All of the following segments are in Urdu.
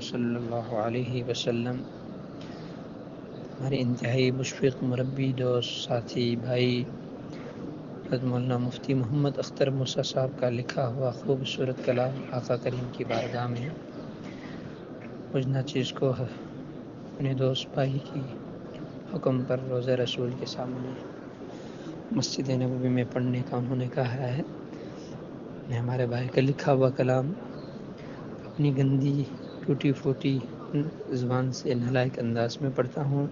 صلی اللہ علیہ وسلم، ہمارے انتہائی مشفق مربی دوست ساتھی بھائی حضرت مولانا مفتی محمد اختر موسیٰ صاحب کا لکھا ہوا خوبصورت کلام آقا کریم کی بارگاہ میں مجھ ناچیز کو اپنے دوست بھائی کی حکم پر روزہ رسول کے سامنے مسجد نبوی میں پڑھنے کا انہوں نے کہا ہے۔ میں ہمارے بھائی کا لکھا ہوا کلام اپنی گندی ٹوٹی پھوٹی زبان سے نالائق انداز میں پڑھتا ہوں۔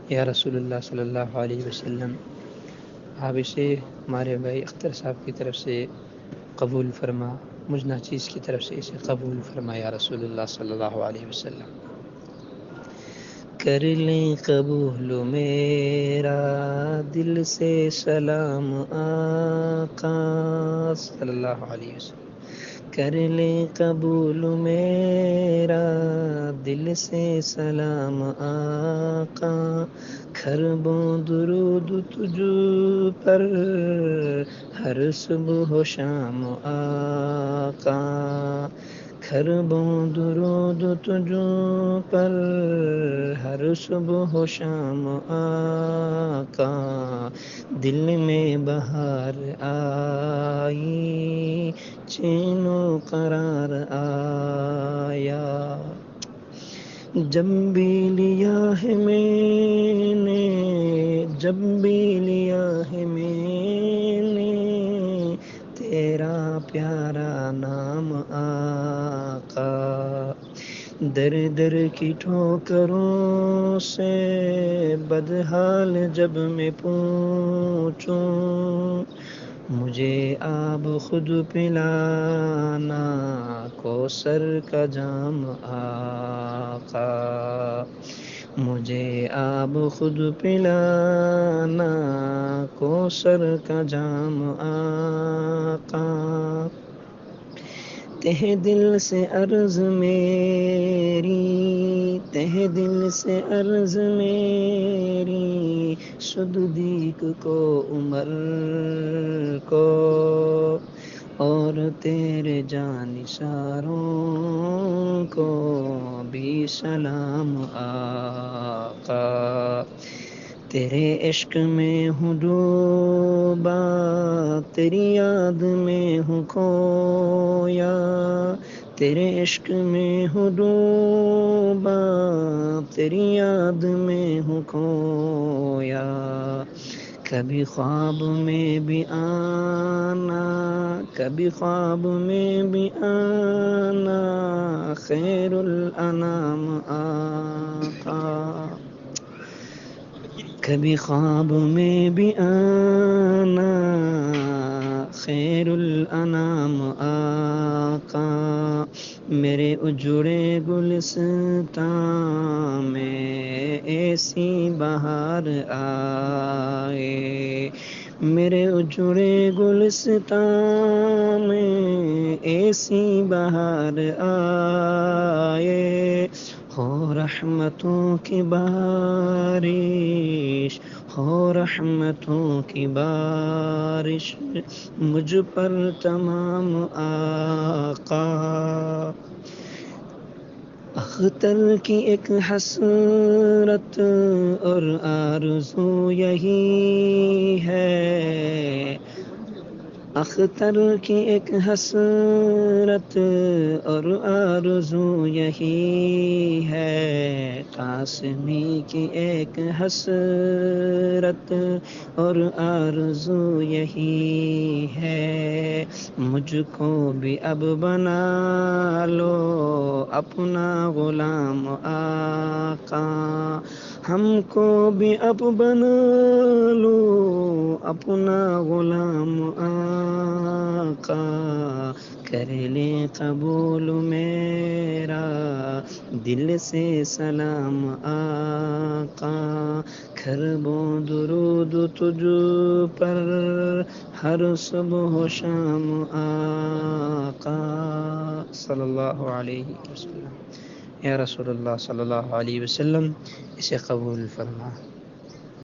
یا رسول اللہ صلی اللہ علیہ وسلم، آپ اسے ہمارے بھائی اختر صاحب کی طرف سے قبول فرما، مجھ ناچیز کی طرف سے اسے قبول فرما یا رسول اللہ صلی اللہ علیہ وسلم۔ کر لیں قبول میرا دل سے سلام آقا صلی اللہ علیہ وسلم، کر لیں قبول میرا دل سے سلام آقا، خربوں درود تجھ پر ہر صبح و شام آقا، خربوں درود تجھ پر ہر صبح و شام آقا، دل میں بہار آئی چین و قرار آیا، جب بھی لیا ہے میں نے، جب بھی لیا ہے میں نے تیرا پیارا نام آقا، در در کی ٹھوکروں سے بدحال جب میں پوچھوں، مجھے آب خود پلانا کوثر کا جام آقا، مجھے آب خود پلانا کوثر کا جام آقا، تہ دل سے عرض میری، تہ دل سے عرض میری، صدیق کو عمر کو اور تیرے جانثاروں کو بھی سلام آقا، تیرے عشق میں ہوں ڈوبا، تیری یاد میں ہوں کھویا، تیرے عشق میں ہوں ڈوبا، تیری یاد میں ہوں کھویا، کبھی خواب میں بھی آنا، کبھی خواب میں بھی آنا خیر الانام آقا، کبھی خواب میں بھی آنا خیر الانام آقا، میرے اجڑے گلستان میں ایسی بہار آئے، میرے اجڑے گلستان میں ایسی بہار آئے، ہو رحمتوں کی بارش، ہو رحمتوں کی بارش مجھ پر تمام آقا، اختر کی ایک حسرت اور آرزو یہی ہے، اختر کی ایک حسرت اور آرزو یہی ہے، قاسمی کی ایک حسرت اور آرزو یہی ہے، مجھ کو بھی اب بنا لو اپنا غلام آقا، ہم کو بھی اب بنا لو اپنا غلام آقا، کر لیں قبول میرا دل سے سلام آقا، خربوں درود تجھ پر ہر صبح و شام آقا صلی اللہ علیہ وسلم، یا رسول اللہ صلی اللہ علیہ وسلم اسے قبول فرما۔